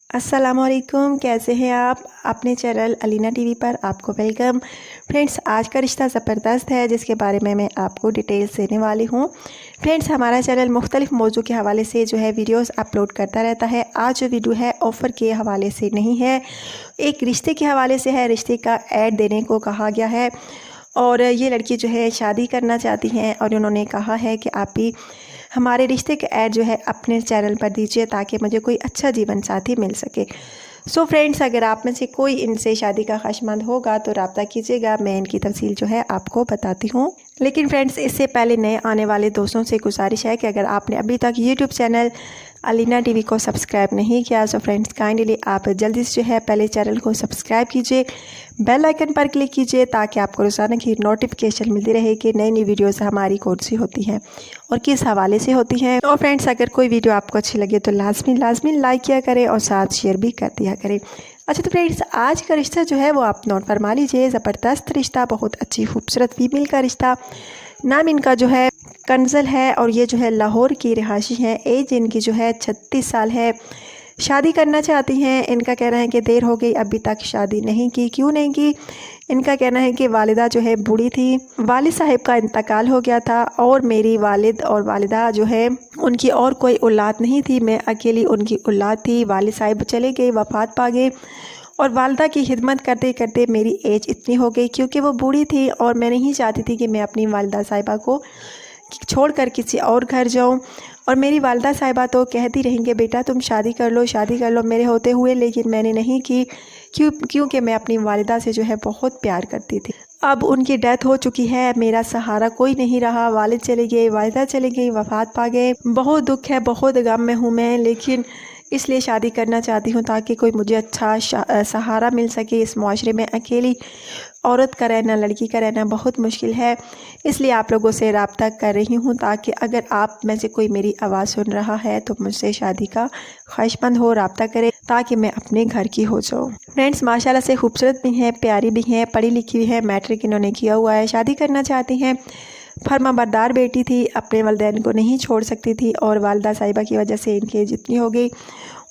अस्सलामुअलैकुम, कैसे हैं आप। अपने चैनल अलीना टीवी पर आपको वेलकम। फ्रेंड्स, आज का रिश्ता ज़बरदस्त है जिसके बारे में मैं आपको डिटेल्स देने वाली हूँ। फ्रेंड्स, हमारा चैनल मुख्तलिफ मौजू के हवाले से जो है वीडियोस अपलोड करता रहता है। आज जो वीडियो है ऑफ़र के हवाले से नहीं है, एक रिश्ते के हवाले से है। रिश्ते का ऐड देने को कहा गया है और ये लड़की जो है शादी करना चाहती हैं और उन्होंने कहा है कि आप भी हमारे रिश्ते का ऐड जो है अपने चैनल पर दीजिए ताकि मुझे कोई अच्छा जीवन साथी मिल सके। सो फ्रेंड्स, अगर आप में से कोई इनसे शादी का ख्वाहिशमंद होगा तो रब्ता कीजिएगा। मैं इनकी तफसील जो है आपको बताती हूँ। लेकिन फ्रेंड्स, इससे पहले नए आने वाले दोस्तों से गुजारिश है कि अगर आपने अभी तक यूट्यूब चैनल अलीना टीवी को सब्सक्राइब नहीं किया तो फ्रेंड्स काइंडली आप जल्दी से जो है पहले चैनल को सब्सक्राइब कीजिए, बेल आइकन पर क्लिक कीजिए ताकि आपको रोज़ाना की नोटिफिकेशन मिलती रहे कि नई नई वीडियोस हमारी कौन सी होती हैं और किस हवाले से होती हैं। तो फ्रेंड्स, अगर कोई वीडियो आपको अच्छी लगे तो लाजमी लाइक किया करें और साथ शेयर भी कर दिया करें। अच्छा, तो फ्रेंड्स, आज का रिश्ता जो है वो आप नोट फरमा लीजिए। ज़बरदस्त रिश्ता, बहुत अच्छी खूबसूरत फीमेल का रिश्ता। नाम इनका जो है कंजल है और ये जो है लाहौर की रिहायशी हैं। एज इनकी जो है 36 साल है। शादी करना चाहती हैं। इनका कहना है कि देर हो गई, अभी तक शादी नहीं की। क्यों नहीं की? इनका कहना है कि वालिदा जो है बूढ़ी थी, वालिद साहब का इंतकाल हो गया था और मेरी वालिद और वालिदा जो है उनकी और कोई औलाद नहीं थी, मैं अकेली उनकी औलाद थी। वालिद साहब चले गए, वफात पा गए और वालदा की खिदमत करते करते मेरी एज इतनी हो गई क्योंकि वो बूढ़ी थी और मैं नहीं चाहती थी कि मैं अपनी वालदा साहिबा को छोड़कर किसी और घर जाऊं। और मेरी वालदा साहिबा तो कहती रहेंगे बेटा तुम शादी कर लो मेरे होते हुए, लेकिन मैंने नहीं की क्योंकि मैं अपनी वालिदा से जो है बहुत प्यार करती थी। अब उनकी डेथ हो चुकी है, मेरा सहारा कोई नहीं रहा। वालिद चले गए, वालिदा चले गई, वफात पा गए। बहुत दुख है, बहुत गम में हूँ मैं, लेकिन इसलिए शादी करना चाहती हूँ ताकि कोई मुझे अच्छा सहारा मिल सके। इस माशरे में अकेली औरत का रहना, लड़की का रहना बहुत मुश्किल है। इसलिए आप लोगों से रब्ता कर रही हूँ ताकि अगर आप में से कोई मेरी आवाज़ सुन रहा है तो मुझसे शादी का ख्वाहिशमंद हो, रब्ता करे ताकि मैं अपने घर की हो जाऊँ। फ्रेंड्स, माशाल्लाह से खूबसूरत भी हैं, प्यारी भी हैं, पढ़ी लिखी भी है, मैट्रिक इन्होंने किया हुआ है। शादी करना चाहती हैं। फर्माबरदार बेटी थी, अपने वालिदैन को नहीं छोड़ सकती थी और वालिदा साहिबा की वजह से इनकी एज इतनी हो गई।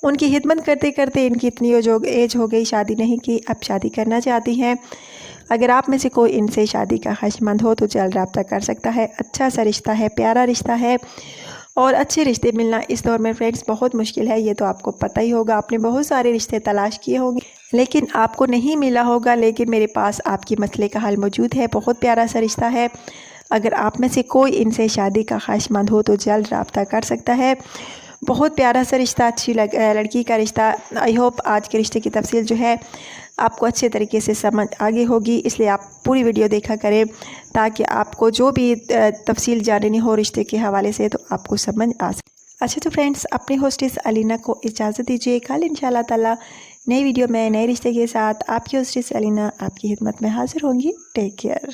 उनकी खिदमत करते करते इनकी इतनी एज हो गई, शादी नहीं की, अब शादी करना चाहती हैं। अगर आप में से कोई इनसे शादी का ख्वाहिशमंद हो तो जल्द रब्ता कर सकता है। अच्छा सा रिश्ता है, प्यारा रिश्ता है और अच्छे रिश्ते मिलना इस दौर में फ्रेंड्स बहुत मुश्किल है। ये तो आपको पता ही होगा। आपने बहुत सारे रिश्ते तलाश किए होंगे लेकिन आपको नहीं मिला होगा, लेकिन मेरे पास आपकी मसले का हल मौजूद है। बहुत प्यारा सा रिश्ता है। अगर आप में से कोई इनसे शादी का ख्वाहिशमंद हो तो जल्द रब्ता कर सकता है। बहुत प्यारा सा रिश्ता, अच्छी लड़की का रिश्ता। आई होप आज के रिश्ते की तफसील जो है आपको अच्छे तरीके से समझ आगे होगी, इसलिए आप पूरी वीडियो देखा करें ताकि आपको जो भी तफसील जाननी हो रिश्ते के हवाले से तो आपको समझ आ सके। अच्छा, तो फ्रेंड्स, अपने होस्टेस अलीना को इजाज़त दीजिए। कल इंशाल्लाह ताला नई वीडियो में नए रिश्ते के साथ आपकी होस्टेस अलीना आपकी खिदमत में हाजिर होंगी। Take care.